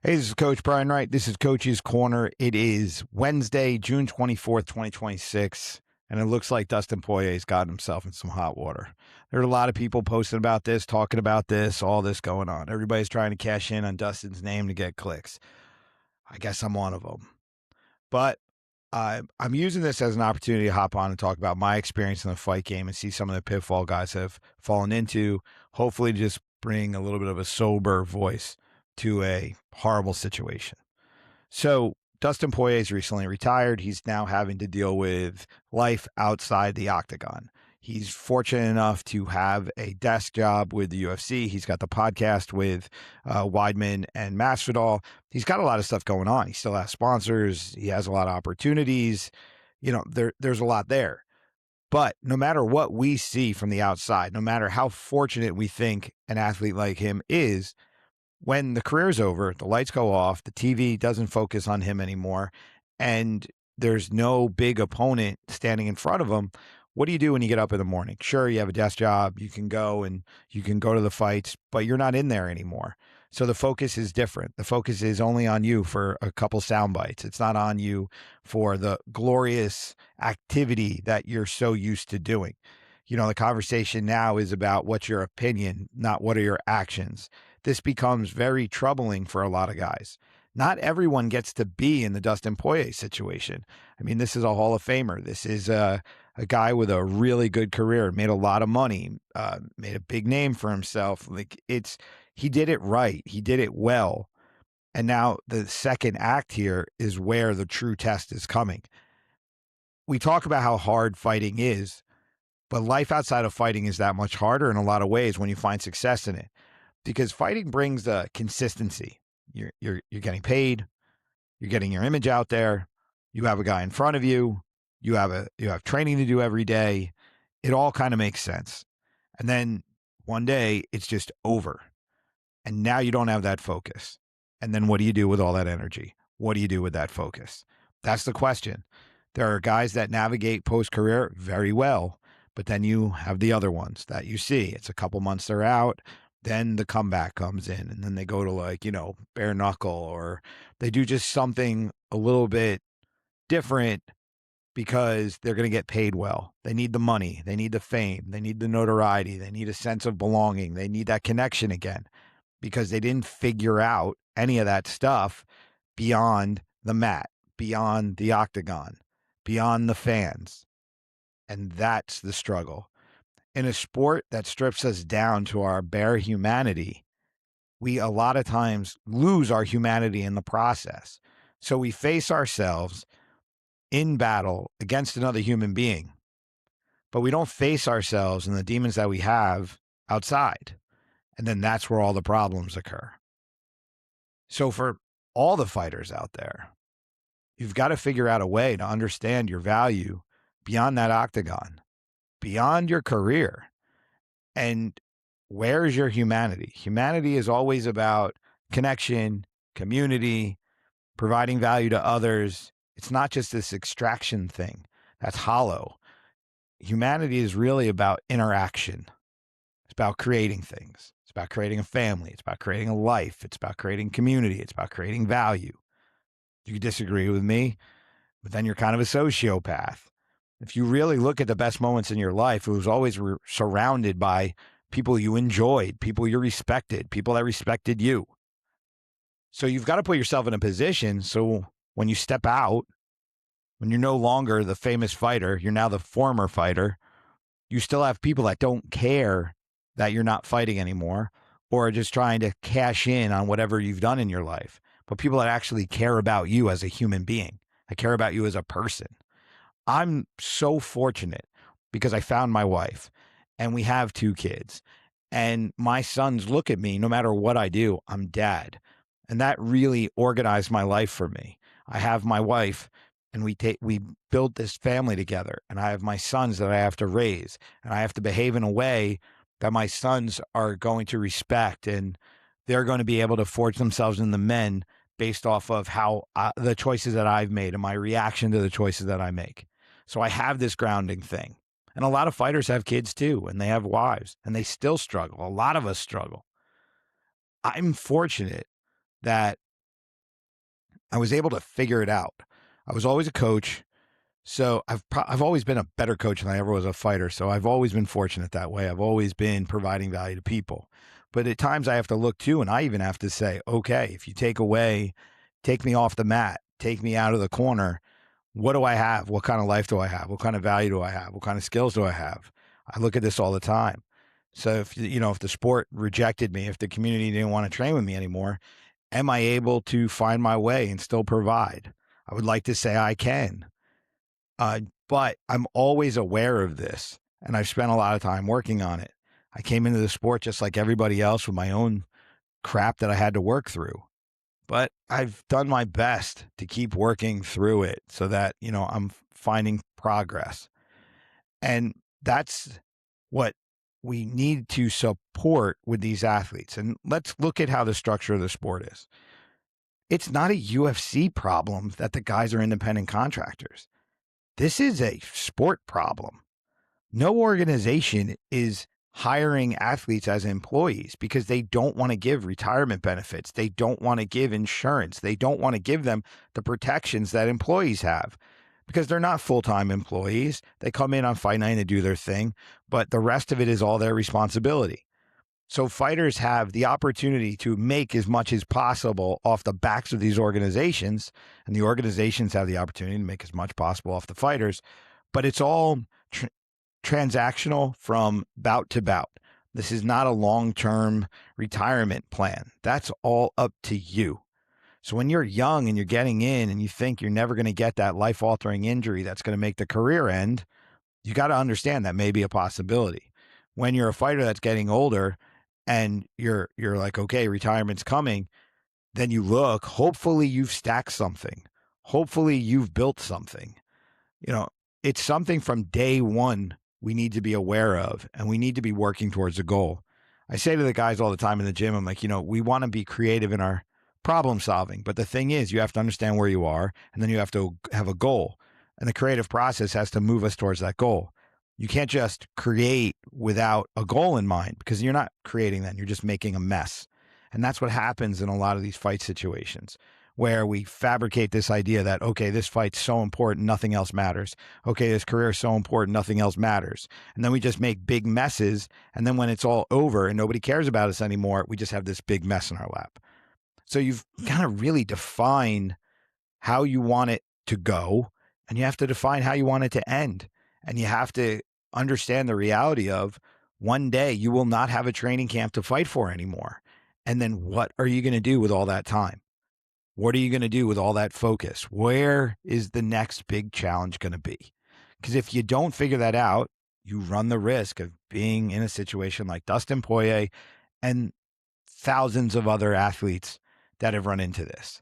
Hey, this is Coach Brian Wright. This is Coach's Corner. It is Wednesday, June 24th, 2026, and it looks like Dustin Poirier's got himself in some hot water. There are a lot of people posting about this, talking about this, all this going on. Everybody's trying to cash in on Dustin's name to get clicks. I guess I'm one of them. But I'm using this as an opportunity to hop on and talk about my experience in the fight game and see some of the pitfall guys have fallen into, hopefully just bring a little bit of a sober voice to a horrible situation. So Dustin Poirier's recently retired. He's now having to deal with life outside the octagon. He's fortunate enough to have a desk job with the UFC. He's got the podcast with Weidman and Masvidal. He's got a lot of stuff going on. He still has sponsors. He has a lot of opportunities. There's a lot there. But no matter what we see from the outside, no matter how fortunate we think an athlete like him is, when the career's over, the lights go off, the TV doesn't focus on him anymore, and there's no big opponent standing in front of him, what do you do when you get up in the morning? Sure, you have a desk job, you can go to the fights, but you're not in there anymore. So the focus is different. The focus is only on you for a couple sound bites. It's not on you for the glorious activity that you're so used to doing. The conversation now is about what's your opinion, not what are your actions. This becomes very troubling for a lot of guys. Not everyone gets to be in the Dustin Poirier situation. I mean, this is a Hall of Famer. This is a guy with a really good career, made a lot of money, made a big name for himself. He did it right. He did it well. And now the second act here is where the true test is coming. We talk about how hard fighting is, but life outside of fighting is that much harder in a lot of ways when you find success in it. Because fighting brings the consistency. You're getting paid, you're getting your image out there, you have a guy in front of you, you have training to do every day. It all kind of makes sense. And then one day it's just over. And now you don't have that focus. And then what do you do with all that energy? What do you do with that focus? That's the question. There are guys that navigate post-career very well, but then you have the other ones that you see. It's a couple months they're out. Then the comeback comes in, and then they go to bare knuckle, or they do just something a little bit different because they're going to get paid well. They need the money. They need the fame. They need the notoriety. They need a sense of belonging. They need that connection again because they didn't figure out any of that stuff beyond the mat, beyond the octagon, beyond the fans. And that's the struggle. In a sport that strips us down to our bare humanity, we a lot of times lose our humanity in the process. So we face ourselves in battle against another human being, but we don't face ourselves and the demons that we have outside. And then that's where all the problems occur. So for all the fighters out there, you've got to figure out a way to understand your value beyond that octagon, beyond your career. And where's your humanity? Humanity is always about connection, community, providing value to others. It's not just this extraction thing. That's hollow. Humanity is really about interaction. It's about creating things. It's about creating a family. It's about creating a life. It's about creating community. It's about creating value. You disagree with me, but then you're kind of a sociopath. If you really look at the best moments in your life, it was always surrounded by people you enjoyed, people you respected, people that respected you. So you've got to put yourself in a position so when you step out, when you're no longer the famous fighter, you're now the former fighter, you still have people that don't care that you're not fighting anymore or are just trying to cash in on whatever you've done in your life, but people that actually care about you as a human being, that care about you as a person. I'm so fortunate because I found my wife and we have 2 kids and my sons look at me, no matter what I do, I'm dad. And that really organized my life for me. I have my wife and we built this family together, and I have my sons that I have to raise, and I have to behave in a way that my sons are going to respect, and they're going to be able to forge themselves into men based off of how the choices that I've made and my reaction to the choices that I make. So I have this grounding thing. And a lot of fighters have kids too, and they have wives, and they still struggle. A lot of us struggle. I'm fortunate that I was able to figure it out. I was always a coach. So I've always been a better coach than I ever was a fighter. So I've always been fortunate that way. I've always been providing value to people. But at times I have to look too, and I even have to say, okay, if you take me off the mat, take me out of the corner, what do I have? What kind of life do I have? What kind of value do I have? What kind of skills do I have? I look at this all the time. So if the sport rejected me, if the community didn't want to train with me anymore, am I able to find my way and still provide? I would like to say I can. But I'm always aware of this, and I've spent a lot of time working on it. I came into the sport just like everybody else with my own crap that I had to work through. But I've done my best to keep working through it so that, I'm finding progress. And that's what we need to support with these athletes. And let's look at how the structure of the sport is. It's not a UFC problem that the guys are independent contractors. This is a sport problem. No organization is hiring athletes as employees because they don't want to give retirement benefits. They don't want to give insurance. They don't want to give them the protections that employees have because they're not full-time employees. They come in on fight night and do their thing, but the rest of it is all their responsibility. So fighters have the opportunity to make as much as possible off the backs of these organizations, and the organizations have the opportunity to make as much possible off the fighters, but it's all transactional from bout to bout. This is not a long-term retirement plan. That's all up to you. So when you're young and you're getting in and you think you're never going to get that life-altering injury that's going to make the career end, you got to understand that may be a possibility. When you're a fighter that's getting older and you're like, okay, retirement's coming, then you look, hopefully you've stacked something. Hopefully you've built something. It's something from day one we need to be aware of, and we need to be working towards a goal. I say to the guys all the time in the gym, I'm like, we want to be creative in our problem solving. But the thing is, you have to understand where you are, and then you have to have a goal. And the creative process has to move us towards that goal. You can't just create without a goal in mind because you're not creating then. You're just making a mess. And that's what happens in a lot of these fight situations where we fabricate this idea that, okay, this fight's so important, nothing else matters. Okay, this career is so important, nothing else matters. And then we just make big messes. And then when it's all over and nobody cares about us anymore, we just have this big mess in our lap. So you've got to really define how you want it to go, and you have to define how you want it to end. And you have to understand the reality of one day you will not have a training camp to fight for anymore. And then what are you going to do with all that time? What are you going to do with all that focus? Where is the next big challenge going to be? Because if you don't figure that out, you run the risk of being in a situation like Dustin Poirier and thousands of other athletes that have run into this.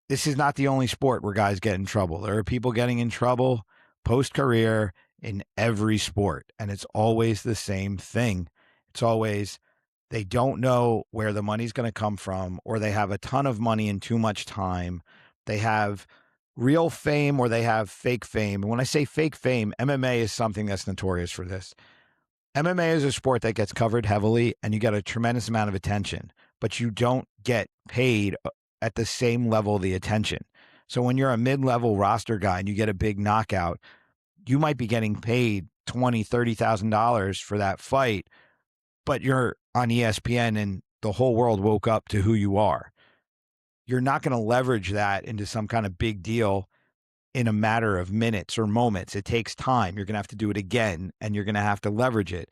This is not the only sport where guys get in trouble. There are people getting in trouble post-career in every sport, and it's always the same thing. It's always they don't know where the money's going to come from, or they have a ton of money and too much time. They have real fame or they have fake fame. And when I say fake fame, MMA is something that's notorious for this. MMA is a sport that gets covered heavily and you get a tremendous amount of attention, but you don't get paid at the same level of the attention. So when you're a mid-level roster guy and you get a big knockout, you might be getting paid $20,000, $30,000 for that fight, but you're on ESPN and the whole world woke up to who you are. You're not going to leverage that into some kind of big deal in a matter of minutes or moments. It takes time. You're going to have to do it again, and you're going to have to leverage it.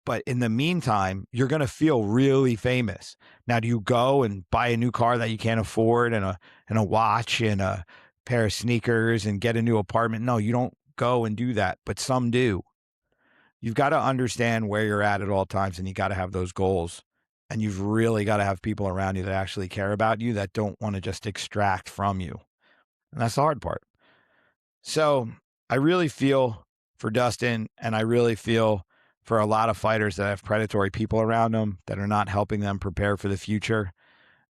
But in the meantime, you're going to feel really famous. Now, do you go and buy a new car that you can't afford and a watch and a pair of sneakers and get a new apartment? No, you don't go and do that, but some do. You've got to understand where you're at all times, and you got to have those goals. And you've really got to have people around you that actually care about you, that don't want to just extract from you. And that's the hard part. So I really feel for Dustin, and I really feel for a lot of fighters that have predatory people around them that are not helping them prepare for the future.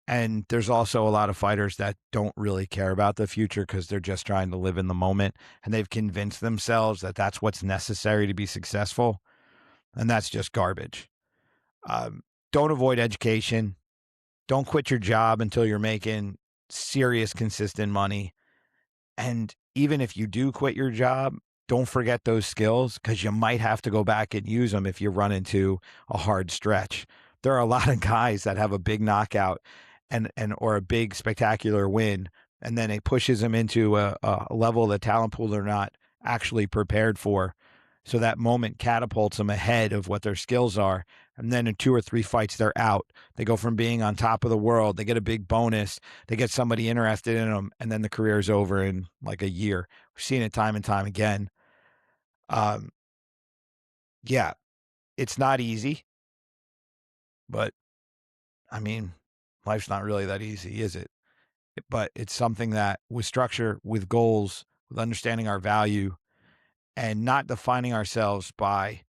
And there's also a lot of fighters that don't really care about the future because they're just trying to live in the moment, and they've convinced themselves that that's what's necessary to be successful. And that's just garbage. Don't avoid education. Don't quit your job until you're making serious, consistent money. And even if you do quit your job, don't forget those skills, because you might have to go back and use them if you run into a hard stretch. There are a lot of guys that have a big knockout and or a big spectacular win, and then it pushes them into a level of the talent pool they're not actually prepared for. So that moment catapults them ahead of what their skills are. And then in 2 or 3 fights, they're out. They go from being on top of the world. They get a big bonus. They get somebody interested in them, and then the career is over in like a year. We've seen it time and time again. Yeah, it's not easy, but I mean, life's not really that easy, is it? But it's something that with structure, with goals, with understanding our value, and not defining ourselves by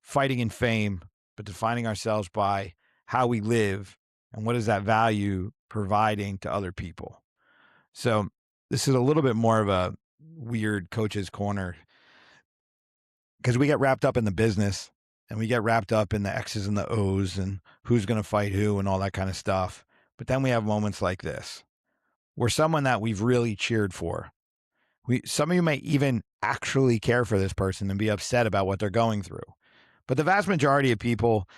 fighting in fame, but defining ourselves by how we live and what is that value providing to other people. So this is a little bit more of a weird coach's corner, because we get wrapped up in the business and we get wrapped up in the X's and the O's and who's going to fight who and all that kind of stuff. But then we have moments like this where someone that we've really cheered for, some of you may even actually care for this person and be upset about what they're going through. But the vast majority of people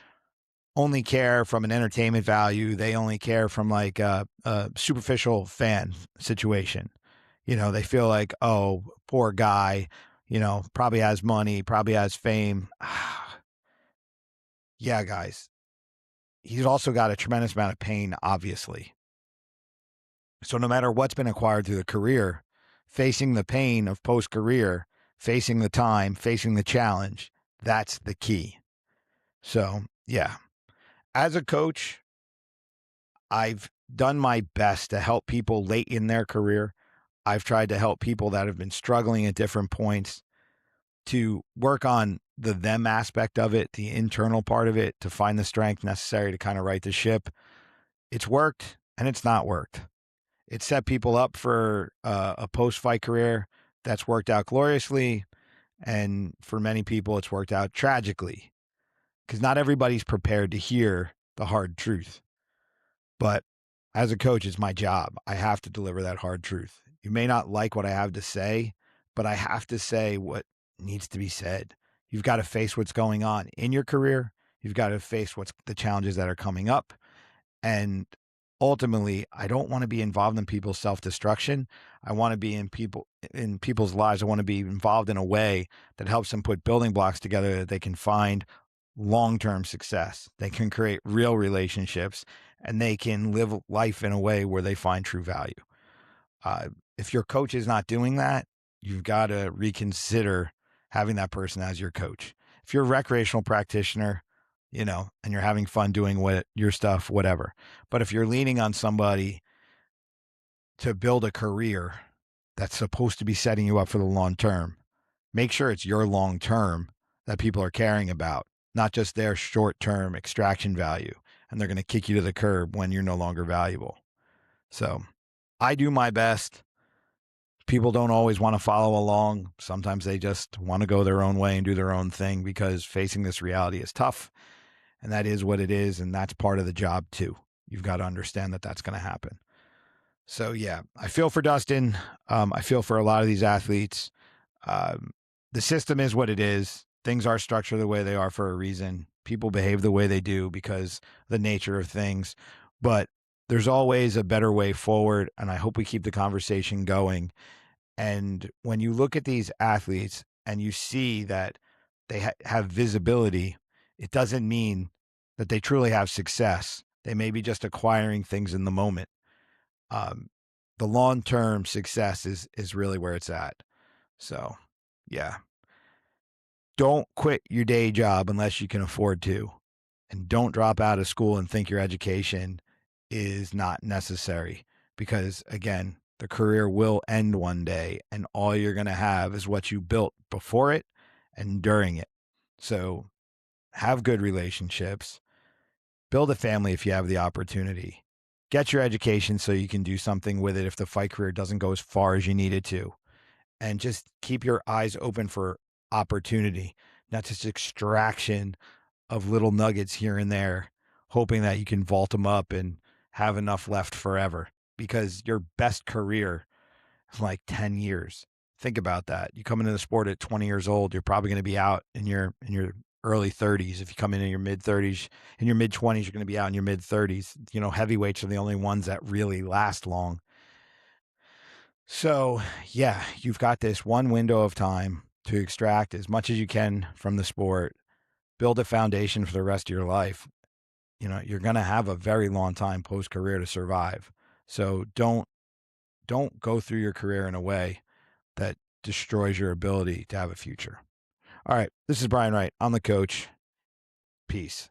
only care from an entertainment value. They only care from like a superficial fan situation. You know, they feel like, oh, poor guy, you know, probably has money, probably has fame. Yeah, guys, he's also got a tremendous amount of pain, obviously. So no matter what's been acquired through the career, facing the pain of post-career, facing the time, facing the challenge, that's the key. So, yeah. As a coach, I've done my best to help people late in their career. I've tried to help people that have been struggling at different points to work on the them aspect of it, the internal part of it, to find the strength necessary to kind of right the ship. It's worked and it's not worked. It set people up for a post-fight career that's worked out gloriously. And for many people, it's worked out tragically, because not everybody's prepared to hear the hard truth. But as a coach, it's my job. I have to deliver that hard truth. You may not like what I have to say, but I have to say what needs to be said. You've got to face what's going on in your career. You've got to face what's the challenges that are coming up. And ultimately, I don't want to be involved in people's self-destruction. I want to be in people's lives. I want to be involved in a way that helps them put building blocks together that they can find long-term success. They can create real relationships, and they can live life in a way where they find true value. If your coach is not doing that, you've got to reconsider having that person as your coach. If you're a recreational practitioner, you know, and you're having fun doing your stuff, whatever. But if you're leaning on somebody to build a career that's supposed to be setting you up for the long term, make sure it's your long term that people are caring about, not just their short term extraction value. And they're going to kick you to the curb when you're no longer valuable. So I do my best. People don't always want to follow along. Sometimes they just want to go their own way and do their own thing, because facing this reality is tough. And that is what it is. And that's part of the job too. You've got to understand that that's going to happen. So yeah, I feel for Dustin. I feel for a lot of these athletes. The system is what it is. Things are structured the way they are for a reason. People behave the way they do because of the nature of things. But there's always a better way forward. And I hope we keep the conversation going. And when you look at these athletes and you see that they have visibility, it doesn't mean that they truly have success. They may be just acquiring things in the moment. The long-term success is really where it's at. So, yeah. Don't quit your day job unless you can afford to. And don't drop out of school and think your education is not necessary, because, again, the career will end one day, and all you're going to have is what you built before it and during it. So have good relationships, build a family if you have the opportunity, get your education so you can do something with it if the fight career doesn't go as far as you need it to, and just keep your eyes open for opportunity, not just extraction of little nuggets here and there, hoping that you can vault them up and have enough left forever. because your best career is like 10 years. Think about that. You come into the sport at 20 years old, you're probably going to be out in your early 30s. If you come in your mid 30s, in your mid 20s, you're going to be out in your mid 30s. You know, heavyweights are the only ones that really last long. So, yeah, you've got this one window of time to extract as much as you can from the sport, build a foundation for the rest of your life. You know, you're going to have a very long time post career to survive. So don't go through your career in a way that destroys your ability to have a future. All right, this is Brian Wright. I'm the coach. Peace.